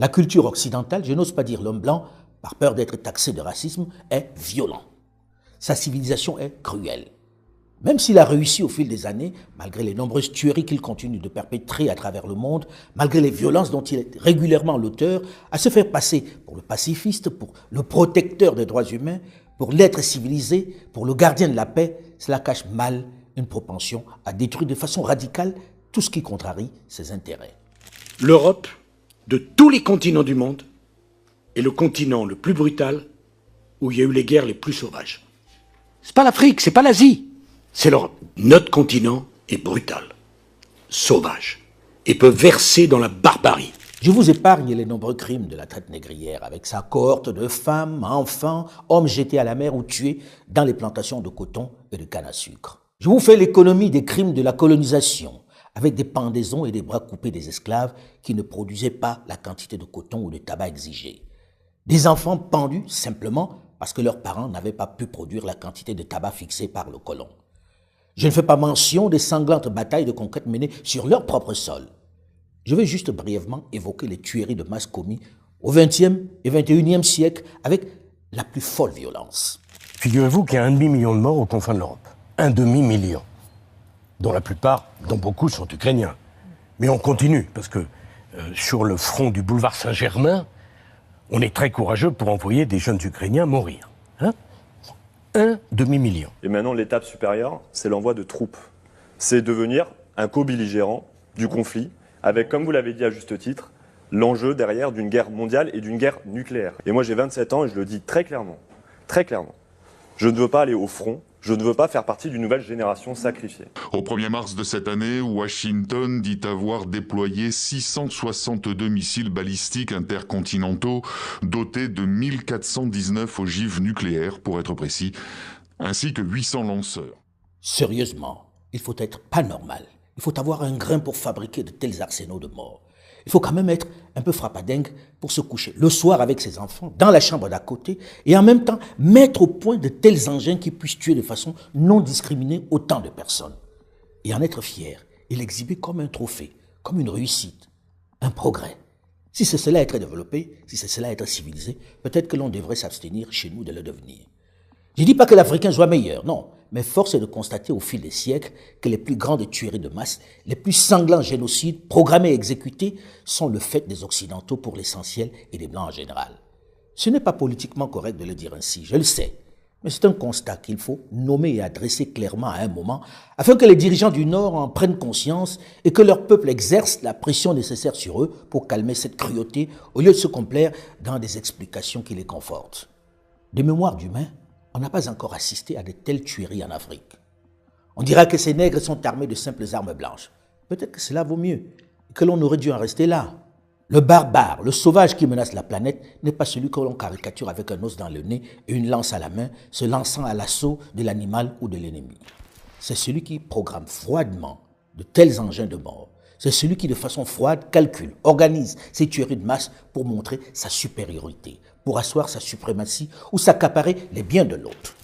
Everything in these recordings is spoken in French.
La culture occidentale, je n'ose pas dire l'homme blanc, par peur d'être taxé de racisme, est violent. Sa civilisation est cruelle. Même s'il a réussi au fil des années, malgré les nombreuses tueries qu'il continue de perpétrer à travers le monde, malgré les violences dont il est régulièrement l'auteur, à se faire passer pour le pacifiste, pour le protecteur des droits humains, pour l'être civilisé, pour le gardien de la paix, cela cache mal une propension à détruire de façon radicale tout ce qui contrarie ses intérêts. L'Europe, de tous les continents du monde, est le continent le plus brutal où il y a eu les guerres les plus sauvages. C'est pas l'Afrique, c'est pas l'Asie, c'est l'Europe. Notre continent est brutal, sauvage, et peut verser dans la barbarie. Je vous épargne les nombreux crimes de la traite négrière, avec sa cohorte de femmes, enfants, hommes jetés à la mer ou tués dans les plantations de coton et de canne à sucre. Je vous fais l'économie des crimes de la colonisation, avec des pendaisons et des bras coupés des esclaves qui ne produisaient pas la quantité de coton ou de tabac exigée. Des enfants pendus simplement parce que leurs parents n'avaient pas pu produire la quantité de tabac fixée par le colon. Je ne fais pas mention des sanglantes batailles de conquête menées sur leur propre sol. Je vais juste brièvement évoquer les tueries de masse commises au XXe et XXIe siècle avec la plus folle violence. Figurez-vous qu'il y a 1,5 million de morts aux confins de l'Europe. 1,5 million. Dont la plupart, dont beaucoup sont ukrainiens. Mais on continue, parce que sur le front du boulevard Saint-Germain, on est très courageux pour envoyer des jeunes Ukrainiens mourir. 1,5 million. Et maintenant, l'étape supérieure, c'est l'envoi de troupes. C'est devenir un co-belligérant du conflit, avec, comme vous l'avez dit à juste titre, l'enjeu derrière d'une guerre mondiale et d'une guerre nucléaire. Et moi, j'ai 27 ans et je le dis très clairement, je ne veux pas aller au front. Je ne veux pas faire partie d'une nouvelle génération sacrifiée. Au 1er mars de cette année, Washington dit avoir déployé 662 missiles balistiques intercontinentaux dotés de 1419 ogives nucléaires, pour être précis, ainsi que 800 lanceurs. Sérieusement, il faut être pas normal. Il faut avoir un grain pour fabriquer de tels arsenaux de morts. Il faut quand même être un peu frappadingue pour se coucher le soir avec ses enfants, dans la chambre d'à côté, et en même temps mettre au point de tels engins qui puissent tuer de façon non discriminée autant de personnes. Et en être fier et l'exhiber comme un trophée, comme une réussite, un progrès. Si c'est cela être développé, si c'est cela être civilisé, peut-être que l'on devrait s'abstenir chez nous de le devenir. Je ne dis pas que l'Africain soit meilleur, non, mais force est de constater au fil des siècles que les plus grandes tueries de masse, les plus sanglants génocides programmés et exécutés sont le fait des Occidentaux pour l'essentiel et des Blancs en général. Ce n'est pas politiquement correct de le dire ainsi, je le sais, mais c'est un constat qu'il faut nommer et adresser clairement à un moment afin que les dirigeants du Nord en prennent conscience et que leur peuple exerce la pression nécessaire sur eux pour calmer cette cruauté au lieu de se complaire dans des explications qui les confortent. De mémoire d'humains, on n'a pas encore assisté à de telles tueries en Afrique. On dira que ces nègres sont armés de simples armes blanches. Peut-être que cela vaut mieux, et que l'on aurait dû en rester là. Le barbare, le sauvage qui menace la planète n'est pas celui que l'on caricature avec un os dans le nez et une lance à la main, se lançant à l'assaut de l'animal ou de l'ennemi. C'est celui qui programme froidement de tels engins de mort. C'est celui qui, de façon froide, calcule, organise ces tueries de masse pour montrer sa supériorité, pour asseoir sa suprématie ou s'accaparer les biens de l'autre.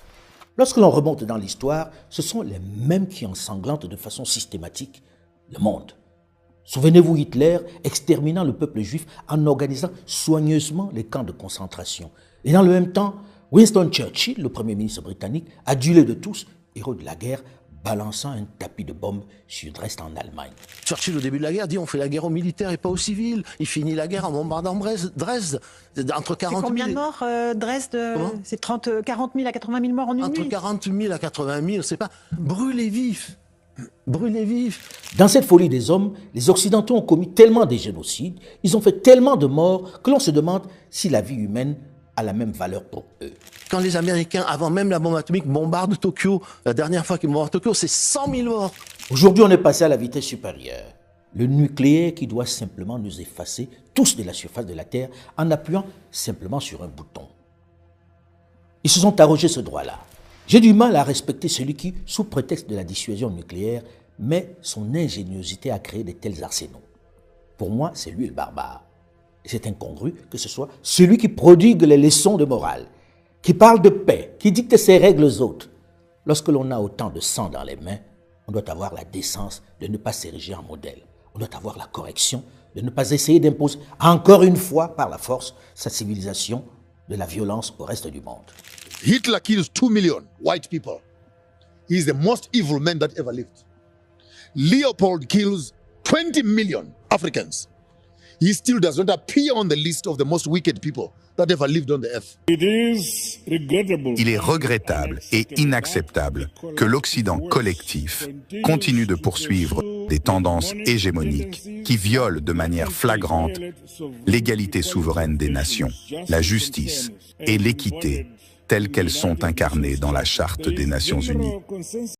Lorsque l'on remonte dans l'histoire, ce sont les mêmes qui ensanglantent de façon systématique le monde. Souvenez-vous Hitler exterminant le peuple juif en organisant soigneusement les camps de concentration. Et dans le même temps, Winston Churchill, le premier ministre britannique, adulé de tous, héros de la guerre, balançant un tapis de bombes sur Dresde en Allemagne. Churchill, au début de la guerre, dit on fait la guerre aux militaires et pas aux civils. Il finit la guerre en bombardant Dresde. Entre 40 000... C'est combien de morts, Dresde? C'est 40 000 à 80 000 morts en une nuit. Entre 40 000 à 80 000, c'est pas... Brûlés vifs. Brûlés vifs. Dans cette folie des hommes, les Occidentaux ont commis tellement de génocides, ils ont fait tellement de morts que l'on se demande si la vie humaine a la même valeur pour eux. Quand les Américains, avant même la bombe atomique, bombardent Tokyo, la dernière fois qu'ils bombardent Tokyo, c'est 100 000 morts. Aujourd'hui, on est passé à la vitesse supérieure. Le nucléaire qui doit simplement nous effacer tous de la surface de la Terre en appuyant simplement sur un bouton. Ils se sont arrogés ce droit-là. J'ai du mal à respecter celui qui, sous prétexte de la dissuasion nucléaire, met son ingéniosité à créer de tels arsenaux. Pour moi, c'est lui le barbare. Et c'est incongru que ce soit celui qui prodigue les leçons de morale, qui parle de paix, qui dicte ses règles aux autres. Lorsque l'on a autant de sang dans les mains, on doit avoir la décence de ne pas s'ériger en modèle. On doit avoir la correction de ne pas essayer d'imposer, encore une fois, par la force, sa civilisation de la violence au reste du monde. Hitler kills 2 million white people. He is the most evil man that ever lived. Leopold kills 20 million Africans. He still does not appear on the list of the most wicked people that ever lived on the earth. Il est regrettable et inacceptable que l'Occident collectif continue de poursuivre des tendances hégémoniques qui violent de manière flagrante l'égalité souveraine des nations, la justice et l'équité telles qu'elles sont incarnées dans la Charte des Nations Unies.